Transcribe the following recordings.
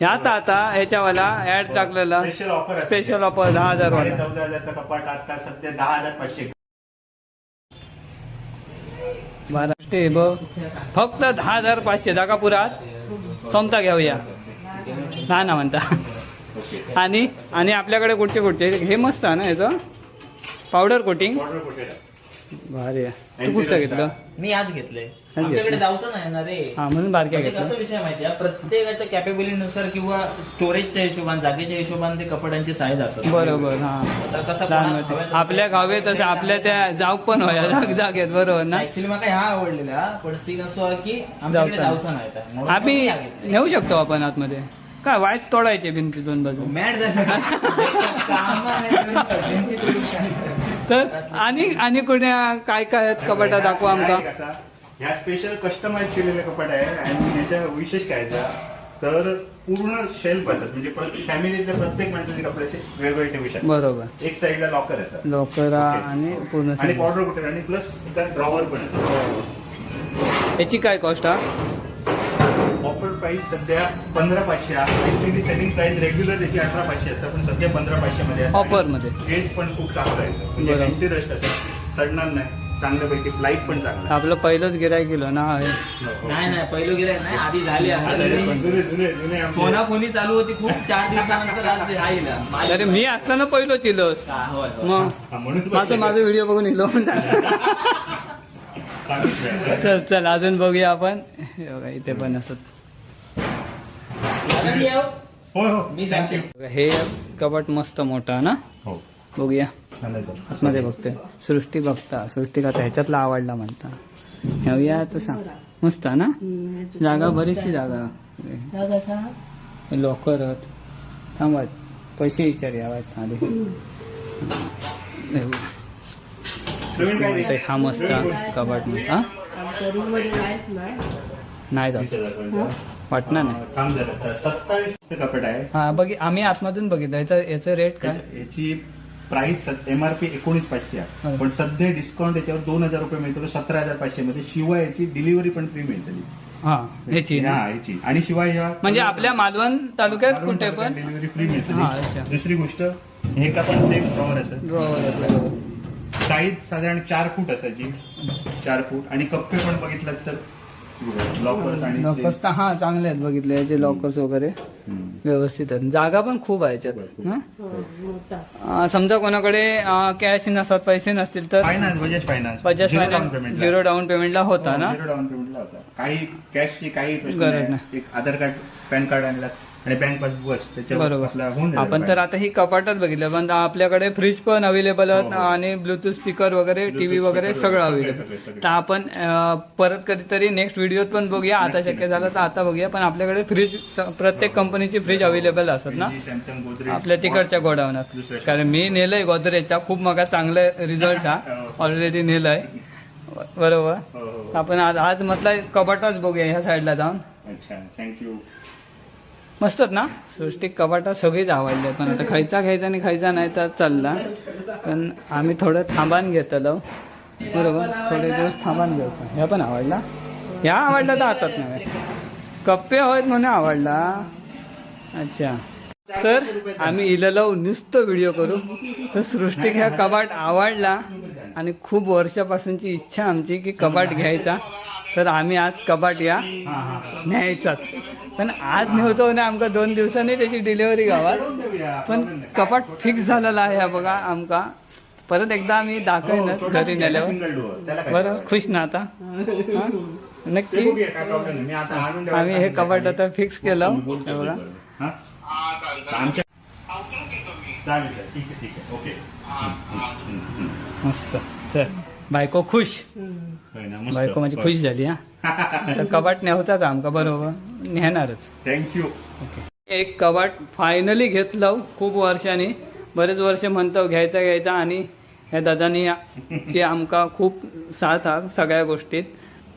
ह्यात आता ह्याच्यावाला ऍड टाकलेला स्पेशल ऑफर 10,000 वाला 14,000चा कपाट आता सध्या 10,500. महाराष्ट्र बघ फक्त 10,500 जागा पुरात समता घेऊया ना ना म्हणता. आणि आणि आपल्याकडे कुठचे हे मस्त आहे ना याचं पावडर कोटिंग भारी आहे. तू कुठचं घेतलं? मी आज घेतलंय. आमच्याकडे जाऊचं नाही ना रे. हा म्हणून बारक्या म्हणजे घेतलं. कसं विषय माहितीये प्रत्येकाच्या कॅपेबिलिटीनुसार किंवा स्टोरेजच्या हिशोबाने जागेच्या हिशोबाने ते कपड्यांचे साईज असतात. बरोबर. हा आता कसं आपल्या गावे तसं आपल्या त्या जाऊक पण व्हायला जागेत बरोबर ना. ऍक्च्युली मला ह्या आवडलेला पण सीन असं आहे की आमच्याकडे जाऊचं नाही तर म्हणून आम्ही मी ह्या घेतल्या. नेऊ शकतो आपण आतमध्ये काय वाईट तोडायचे भिंती दोन बाजू. मॅट झालं काम आहे. तर आणि कुठे काय काय आहेत कपाटा दाखवा आमका. ह्या स्पेशल कस्टमाइज केलेले कपाट आहे आणि याच्या विशेष काय तर पूर्ण शेल्फ असतात म्हणजे फॅमिलीतल्या प्रत्येक माणसाचे कपड्याचे वेगवेगळे ठेवू शकतात. बरोबर. एक साईडला लॉकर आहे लॉकर आणि पूर्ण आणि पावडर कुठे आणि प्लस ड्रॉवर पण आहे. याची काय कॉस्ट हा? ऑफर प्राइस सध्या 15,500 ऍक्च्युअली सेलिंग प्राइस रेग्युलर त्याची 18,500 असतात पण सध्या 15,500 मध्ये आहे. ऑफर मध्ये गेज पण खूप चांगलं आहे म्हणजे बरोबर. एंटी रस्ट असेल सडणार नाही चांगल्यापैकी लाईट पण चांगलं आहे. आपलं पहिलंच गिराईक गेलो ना. नाही पहिलं गिरायक नाही आधी झाली जुने फोना फोनी चालू होती खूप 4 दिवसानंतर आज राहिला. अरे मी असताना पहिलं चिलस मग म्हणून माझा व्हिडिओ बघून इलो. चल चल अजून बघूया आपण. हे बघा, इथे पण असत. हो हो मी जाते. हे कपाट मस्त मोठा ना. हो बघूया आतमध्ये बघतोय. सृष्टी बघता सृष्टी का ह्याच्यातला आवडला म्हणता. घेऊया तर सांग मस्त ना. जागा बरीचशी जागा. लॉकर थांबा पैसे विचारूया आधी. हा मस्त कपाट हा नाही जात वाटणार नाही. 27 कपडे आहे. हा बघ आम्ही आतमधून बघितलं. याचं रेट काय? याची प्राइस एमआरपी 19,500 आहे पण सध्या डिस्काउंट याच्यावर 2,000 रुपये मिळतो 17,500 मध्ये. शिवाय याची डिलिव्हरी पण फ्री मिळते. हा ह्याची याची आणि शिवाय म्हणजे आपल्या मालवण तालुक्यात कुठे पण डिलिव्हरी फ्री हा, मिळते. अच्छा. दुसरी गोष्ट हे का पण सेम ड्रॉवर असेल. ड्रॉवर साईज साधारण 4 फूट असायची 4 फूट आणि कप्पे पण बघितलं तर लॉकर्स आणि लॉकर्स हा चांगले आहेत बघितले. याचे लॉकर्स वगैरे व्यवस्थित आहेत. जागा पण खूप आहे याच्यात. समजा कोणाकडे कॅश नसतात पैसे नसतील तर फायनान्स बजाज फायनान्स 0 डाऊन पेमेंटला होता ना. 0 डाऊन पेमेंटला होता. काही कॅशची काही प्रश्न गरज नाही. एक आधार कार्ड पॅन कार्ड आणला आणि बँक पासबुक असते त्याच्यावर आपला होऊन जाईल. आपण तर आता ही कपाटात बघितलं पण आपल्याकडे फ्रीज पण अवेलेबल आहेत आणि ब्लूटूथ स्पीकर वगैरे टीव्ही वगैरे सगळं अवेलेबल. तर आपण परत कधीतरी नेक्स्ट व्हिडिओत पण बघूया. आता शक्य झालं तर आता बघूया. पण आपल्याकडे फ्रीज प्रत्येक कंपनीची फ्रीज अवेलेबल असतात ना सॅमसंग गोदरेज आपल्या तिकडच्या गोडाऊनात. कारण मी नेलंय गोदरेजचा खूप मग चांगला रिझल्ट हा ऑलरेडी नेलाय. बरोबर. आपण आज म्हटलं कपाटाच बघूया ह्या साईडला जाऊन. अच्छा थँक्यू. मस्तच ना. सृष्टी कपाटा सगळीच आवडले पण आता खायचा आणि खायचा नाही तर चालला. पण आम्ही थोडं थांबान घेतलो बरोबर. थोडे दिवस थांबान घेतो. ह्या पण आवडला. ह्या आवडला तर आताच नाही कप्पे आहेत म्हणून आवडला. अच्छा तर आम्ही इलेलो नुसतं व्हिडिओ करू तर सृष्टीक ह्या कपाट आवडला आणि खूप वर्षापासूनची इच्छा आमची की कपाट घ्यायचा. तर आम्ही आज कपाट या न्यायचाच. पण आज नव्हतो ना आमका 2 दिवसांनी त्याची डिलिव्हरी गावात. पण कपाट फिक्स झालेला आहे. बघा आमका परत एकदा आम्ही दाखवूनच घरी नेल्यावर. बरं खुश ना आता नक्की. आम्ही हे कपाट आता फिक्स केलं बघा. मस्त. चल बायको खुश. बायको माझी खुश झाली. हा आता कपाट नेहताच आमका बरोबर नेहणारच. थँक्यू. एक कपाट फायनली घेतलं खूप वर्षांनी. बरेच वर्ष म्हणतो घ्यायचा आणि ह्या दादानी की आमका खूप साथ हा सगळ्या गोष्टीत.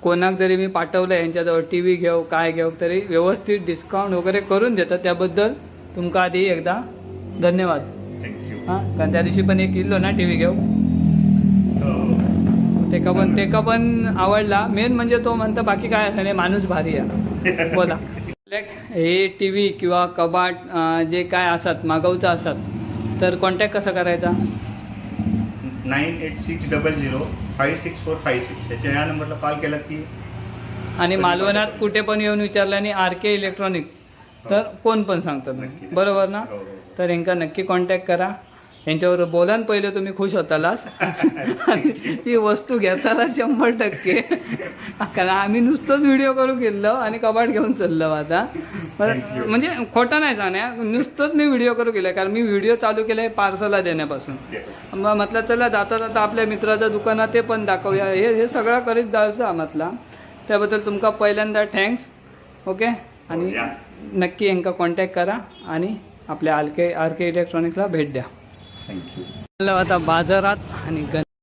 कोणाक जरी मी पाठवलं यांच्याजवळ टीव्ही घेऊ काय घेऊ तरी व्यवस्थित डिस्काउंट वगैरे करून देतात. त्याबद्दल तुमका आधी एकदा धन्यवाद. हा कारण त्या दिवशी पण एक किलो ना टीव्ही घेऊ ते का पण आवडला. मेन म्हणजे तो म्हणतो बाकी काय असं नाही माणूस भारी आहे. बोला. हे टी व्ही किंवा कबाट जे काय असतात मागवचं असतात तर कॉन्टॅक्ट कसा करायचा? 9860056456 त्याच्या या नंबरला कॉल केला की आणि मालवणात कुठे पण येऊन विचारलं आणि RK इलेक्ट्रॉनिक तर कोण पण सांगतात नक्की. बरोबर ना? हो, हो. तर यांका नक्की कॉन्टॅक्ट करा. यांच्यावर बोलान पहिले तुम्ही खुश होतालास आणि ती वस्तू घेताना 100%. कारण आम्ही नुसतंच व्हिडिओ करू गेलो आणि कबाट घेऊन चाललो आता. Thank you. म्हणजे खोटं नाही सांगण्या, नुसतंच मी व्हिडिओ करू गेलो कारण मी व्हिडिओ चालू केलाय पार्सलला देण्यापासून. मग म्हटलं चला जाता जाता आपल्या मित्राचं दुकान आहे ते पण दाखवूया. हे सगळं करीत जायचं म्हटलं. त्याबद्दल तुमका पहिल्यांदा थँक्स. ओके. आणि या. नक्की यांका कॉन्टॅक्ट करा आणि आपल्या RK इलेक्ट्रॉनिक्सला भेट द्या. थँक्यू. आता बाजारात आणि